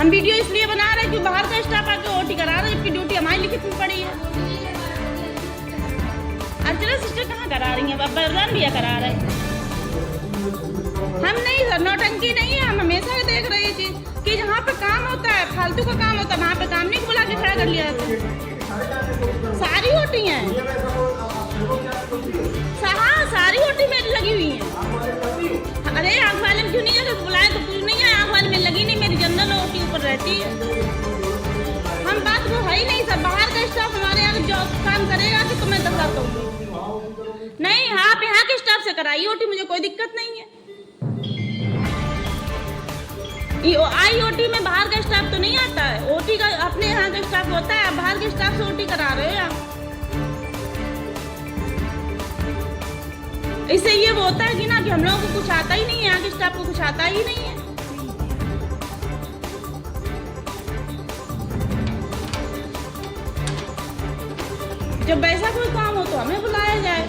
हम वीडियो इसलिए बना रहे हैं कि बाहर का स्टाफ आके ओटी करा रहे हैं, जबकि ड्यूटी हमारी लिखित में पड़ी है। अर्चना सिस्टर कहाँ करा रही हैं, बरदान भैया करा रहे हैं। हम नहीं सर, नौटंकी नहीं है। हम हमेशा देख रहे हैं चीज कि जहाँ पे काम होता है, फालतू का काम होता है, वहाँ पे काम नहीं बुला के खड़ा कर लिया जाता है। सारी ओटी हैं, हाँ सारी ओटी मेरी लगी हुई है। अरे आँख वाले में क्यों नहीं, अगर बुलाए तो कुछ नहीं है, आँख वाले में लगी नहीं, मेरी जनरल ओटी ऊपर रहती है। हम बात वो है ही नहीं सर, बाहर का स्टाफ हमारे यहाँ जॉब काम करेगा कि तुम्हें दफा दूंगी नहीं। आप यहाँ के स्टाफ से कराइए ओटी, मुझे कोई दिक्कत नहीं है। IOT में बाहर का स्टाफ तो नहीं आता है, ओटी का अपने यहाँ का स्टाफ होता है। आप बाहर के स्टाफ से ओटी करा रहे हो आप। इससे ये वो होता है कि ना कि हम लोगों को कुछ आता ही नहीं है, यहाँ के स्टाफ को कुछ आता ही नहीं है। जब वैसा कोई काम हो तो हमें बुलाया जाए।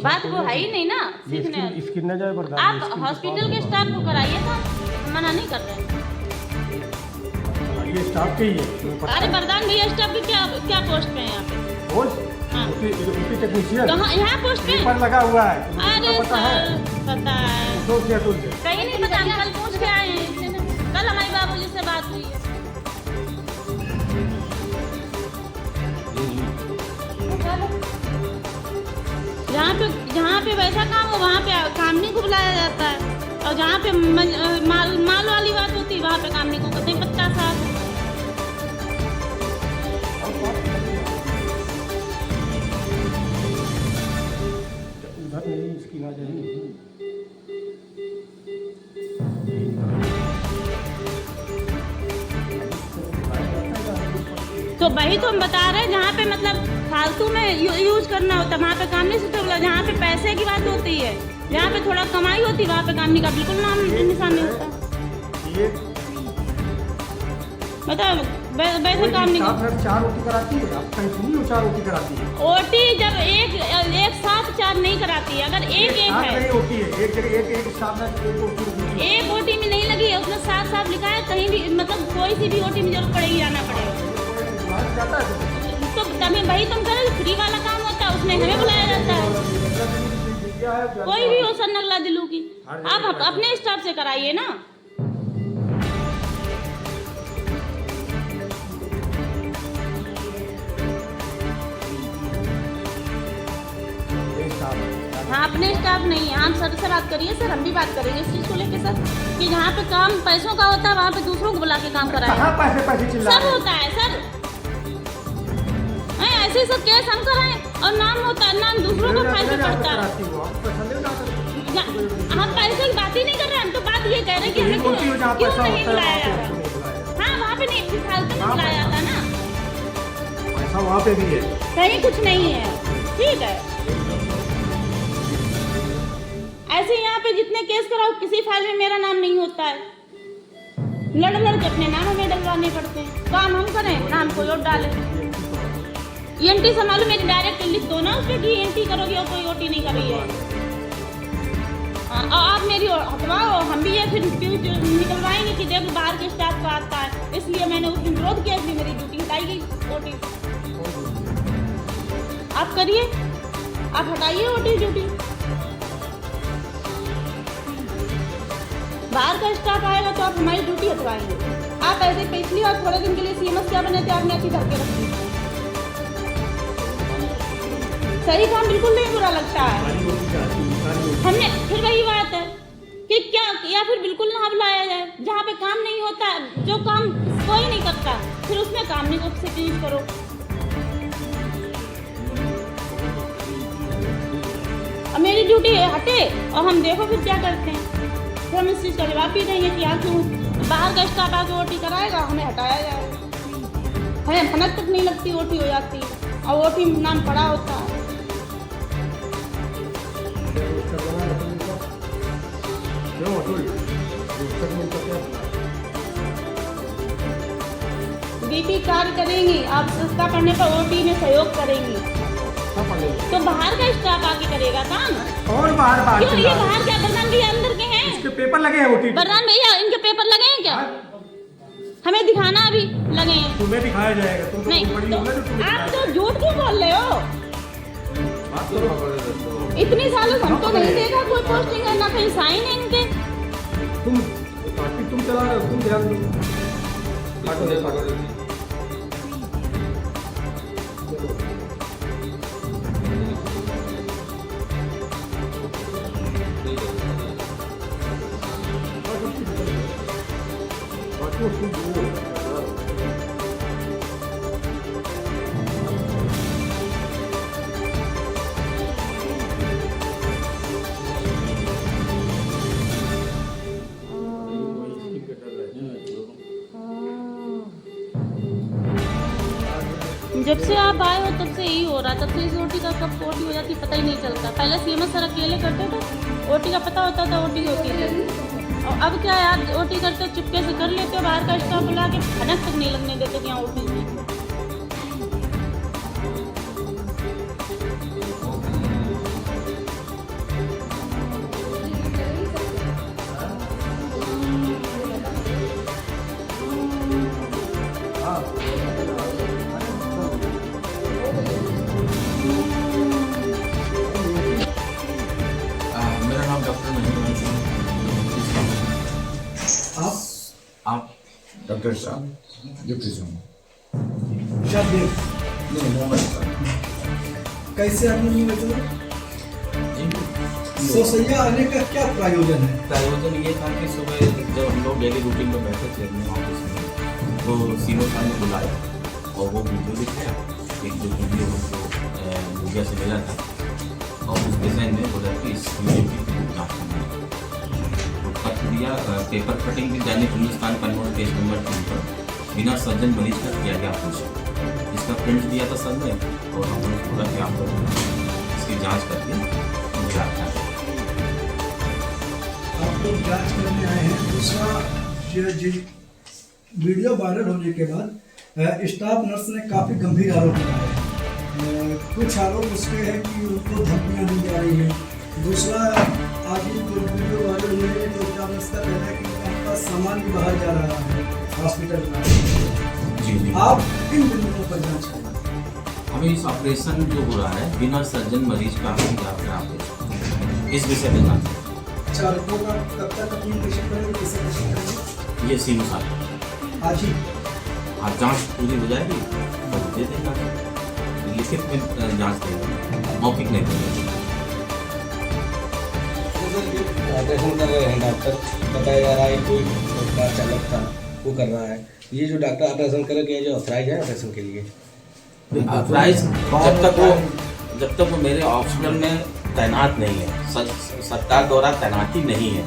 बात वो है ही नहीं ना, सीखने आप हॉस्पिटल के स्टाफ को कराइए था, मना नहीं कर रहे हैं। ये स्टाफ के ही है। अरे बरदान भैया स्टाफ की क्या पोस्ट पे है यहाँ पे? पोस्ट? हाँ। उसकी टेक्नीशियन कहाँ यहाँ पोस्ट पे पर लगा हुआ है। अरे पता है, पता है तो क्या तुझे कहीं नहीं पता। हम कल पूछ के आए हैं, कल हमारे बाबूजी से बात हुई है। जहाँ पे वैसा काम हो वहाँ पे काम नहीं को बुलाया जाता है, और जहाँ पे माल वाली बात होती है वहाँ पे काम नहीं को करते। 50 साल तो वही तो हम बता रहे हैं, जहाँ पे मतलब फालतू में यूज करना होता है वहाँ पे काम नहीं सूटेबल है। जहाँ पे पैसे की बात होती है, जहाँ पे थोड़ा कमाई होती है वहाँ पे काम नहीं का बिल्कुल नाम निशान नहीं होता। मतलब वैसे काम नहीं। 4 ओटी कराती है, आप कहीं सुनी हो 4 ओटी कराती है? ओटी जब एक साथ 4 नहीं कराती है, अगर एक है ओटी है, एक साथ एक ओटी में नहीं लगी है, उसने साफ लिखा है कहीं भी, मतलब कोई सी भी ओटी में जरूर पड़ेगी, जाना पड़ेगा। तो तभी वही तुम करो, फ्री वाला काम होता है उसमें हमें बुलाया जाता है। कोई भी हो सर नल्ला दिलू की, आप अपने स्टाफ से कराइए ना। हाँ अपने स्टाफ नहीं है, हम सर से बात करिए सर, हम भी बात करेंगे इस चीज को लेके सर, कि जहाँ पे काम पैसों का होता है वहाँ पे दूसरों को बुला के काम कराए। पैसे सब होता है सर, ऐसे सब केस हम कराएं और नाम होता है, नाम दूसरों को फायदा पड़ता है। हम पैसे की बात ही नहीं कर रहे, हम तो बात ये कह रहे हैं कि हमें क्यों नहीं बुलाया जाता। हाँ वहाँ पे नहीं, फालतू में बुलाया जाता ना, पैसा वहाँ पे भी है, कहीं कुछ नहीं है। ठीक है, ऐसे यहाँ पे जितने केस कराओ किसी फाइल में मेरा नाम नहीं होता है, लड़ के अपने नाम हमें डलवाने पड़ते हैं। काम हम करें नाम कोई और डाले। ENT संभालो, मेरी डायरेक्ट लिख दो ना उसपे कि ENT करोगी और कोई OT नहीं कर रही है। आप मेरी हटवाओ, हम भी ये फिर निकलवाएंगे कि देखो बाहर के स्टाफ का आता है, इसलिए मैंने उस दिन विरोध किया, इसलिए मेरी ड्यूटी हटाई गई OT। आप करिए, आप हटाइए OT ड्यूटी। बाहर का स्टाफ आएगा तो आप हमारी ड्यूटी हटवाएंगे। आप ऐसे पिछली और थोड़े दिन के लिए CMS क्या बने थे, आपने ऐसी धरके रखी। सही काम बिल्कुल नहीं बुरा लगता है। हमने फिर वही बात है कि क्या या फिर बिल्कुल ना बुलाया जाए, जहाँ पे काम नहीं होता, जो काम कोई नहीं करता फिर उसमें काम नहीं को यूज करो। अब मेरी ड्यूटी हटे और हम देखो फिर क्या करते हैं, फिर हम इस चीज़ का जवाब भी देंगे कि आप क्यों बाहर का स्टाफ आके OT कराएगा, हमें हटाया जाएगा। हमें फनक तक नहीं लगती, OT हो जाती है और OT नाम पड़ा होता है। क्यों OPT कार्य करेंगी, आप सस्ता पड़ने पर OT में सहयोग करेंगी, सब पढ़ेंगे। तो बाहर का स्टाफ आके करेगा काम। और बाहर बाहर क्यों से ये ला रहे बाहर क्या बरनाम भैया अंदर के हैं? इसके पेपर लगे हैं OTT। बरनाम भैया इनके पेपर लगे हैं क्या? हमें दिखाना अभी लगे हैं। तुम्हें दिखाया जाएगा, तुम तो नहीं बड़ी तो हो गए तो तुम्हें आप दिखाया तो झूठ क्यों बोल रहे हो? बात करो। इतनी सालों से हमको नहीं देखा कोई पोस्टिंग है, ना कहीं साइन है इनके। तुम पार्टी तुम चला रहे हो, तुम ध्यान दो। काटो दे काटो दे। जब से आप आए हो तब से यही हो रहा, तब से इस OT का कब OT हो जाती पता ही नहीं चलता। पहले CMS सर अकेले करते थे, OT का पता होता था OT होती थी, और अब क्या है आप OT करते चुपके से कर लेते हो, बाहर का स्टाफ बुला के भनक तक नहीं लगने देते कि यहाँ OT हुई। मेरा नाम डॉक्टर महिमान सिंह। आप डॉक्टर साहब डिप्टी साहब शब्द नहीं मोहम्मद साहब कैसे आने में मतलब जी सोसैया आने का क्या प्रयोजन है? प्रायोजन ये था कि सुबह जब हम लोग डेली रूटीन में बैठे थे अपने ऑफिस में, तो सीनो साहब ने बुलाया और वो वीडियो दिखाया, एक जो वीडियो हमको मीडिया से मिला था, और उस विषय में बोला कि इस वीडियो की जाँच करनी है। तो पत्र दिया, पेपर कटिंग भी दैनिक हिंदुस्तान कन्वर्ट पेज नंबर 3 पर बिना सर्जन मरीज का किया गया ऑपरेशन, इसका प्रिंट दिया था सर ने, और हम लोग बोला कि आप लोग इसकी जाँच करके मुझे आता है। आप लोग जांच करने आए हैं। दूसरा जो वीडियो वायरल होने के बाद स्टाफ नर्स ने काफ़ी गंभीर आरोप लगाए हैं। कुछ आरोप उसके हैं कि उनको धमकियाँ दी जा रही हैं। दूसरा आज ही वीडियो वायरल हुए हैं तो स्टाफ नर्स का कहना है कि उनका सामान भी बाहर जा रहा है हॉस्पिटल में। जी जी, आप किन बिंदुओं पर जाँच करें? हमें इस ऑपरेशन जो हो रहा है बिना सर्जन मरीज का ऑपरेशन, इस विषय में जाना है। अच्छा, रिपोर्ट आप कब तक अपनी पेशेंट करेंगे, किसे पेशेंट करेंगे? ये सीनो साहब आज ही आज जांच पूरी हो जाएगी तो दे देगा, लिखित में जांच देंगे, मौखिक नहीं देंगे। ऑपरेशन कर रहे हैं डॉक्टर, बताया जा रहा है कोई कार चालक था वो कर रहा है। ये जो डॉक्टर ऑपरेशन करेंगे जो ऑथराइज है ऑपरेशन के लिए? प्राइस जब तक वो मेरे हॉस्पिटल में तैनात नहीं है, सरकार द्वारा तैनाती नहीं है,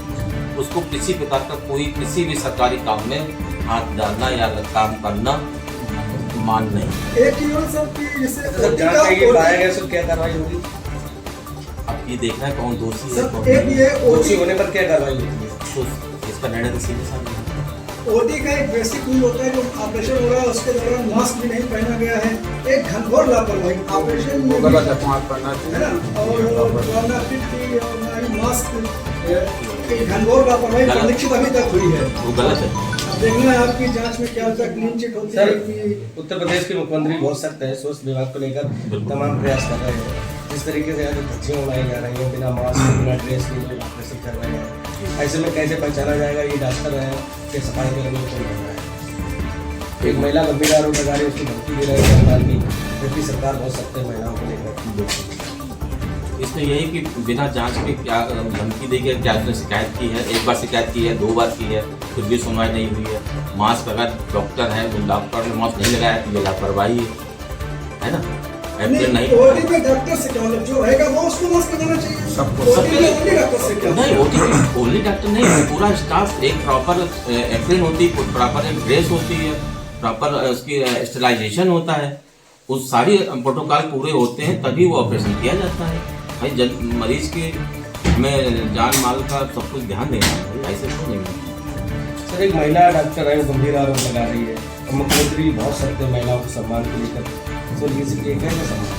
उसको किसी प्रकार का कोई किसी भी सरकारी काम में हाथ डालना या काम करना मान नहीं। एक ही और सब की जैसे सर जांच करेगी, पाया गया सर क्या कार्रवाई होगी? अब ये देखना है कौन दोषी है, सर कौन एक नहीं। ये दोषी होने पर क्या कार्रवाई होती है? तो इसका निर्णय तो सीधे सामने है। ओटी का एक बेसिक रूल होता है, जो ऑपरेशन हो रहा है उसके दौरान मास्क भी नहीं पहना गया है। एक घनघोर लापरवाही ऑपरेशन में गलत है, मास्क पहनना है ना, चाहिए। और ना फिट थी और ना ही मास्क, एक घनघोर लापरवाही गलत। परिलक्षित अभी तक हुई है। वो गलत है। अब देखना है आपकी जांच में क्या होता है, क्लीन चिट होती है सर कि उत्तर प्रदेश के मुख्यमंत्री बहुत सख्त है, स्वास्थ्य विभाग को लेकर तमाम प्रयास कर रहे हैं। जिस तरीके से यहाँ धज्जियाँ उड़ाई जा रही हैं, बिना मास्क बिना ड्रेस के लोग ऑपरेशन कर रहे हैं, ऐसे में कैसे पहचाना जाएगा ये डॉक्टर है कि सफाई कर्मी कौन कर रहा है? एक महिला गंभीर आरोप लगा रही है, उसकी धमकी दे रही है सरकार की, जबकि सरकार बहुत सख्त है महिलाओं को लेकर। इसमें यही कि बिना जांच के क्या धमकी देगी, क्या उसने शिकायत की है, एक बार शिकायत की है, 2 बार की है, फिर भी सुनवाई नहीं हुई है। मास्क अगर डॉक्टर है वो डॉक्टर ने मास्क नहीं लगाया तो ये लापरवाही है ना। अप्रैल नहीं ओटी में डॉक्टर से क्या मतलब, जो रहेगा वो उसको मास्क लगाना चाहिए। सबको ओटी में ओनली डॉक्टर से क्या नहीं, ओटी ओनली डॉक्टर नहीं, पूरा स्टाफ एक प्रॉपर एप्रिन होती है, प्रॉपर एक ड्रेस होती है, प्रॉपर उसकी स्टेलाइजेशन होता है, उस सारी प्रोटोकॉल पूरे होते हैं तभी वो ऑपरेशन किया जाता है। भाई मरीज के में जान माल का सब कुछ ध्यान देना है, ऐसे तो नहीं है। सर एक महिला डॉक्टर है वो गंभीर आरोप लगा रही है, मुख्यमंत्री भी बहुत सख्त है महिलाओं के सम्मान को लेकर, तो ये कैसे सम्मान?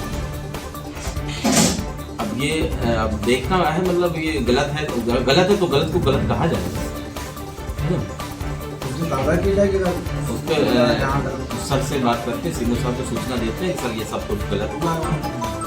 अब ये अब देखना है, मतलब ये गलत है तो गलत को गलत कहा जाएगा, है ना। दादा की जाएगी उस पर सर से बात करके सीएम साहब को सूचना देते हैं कि सर ये सब कुछ गलत हुआ है।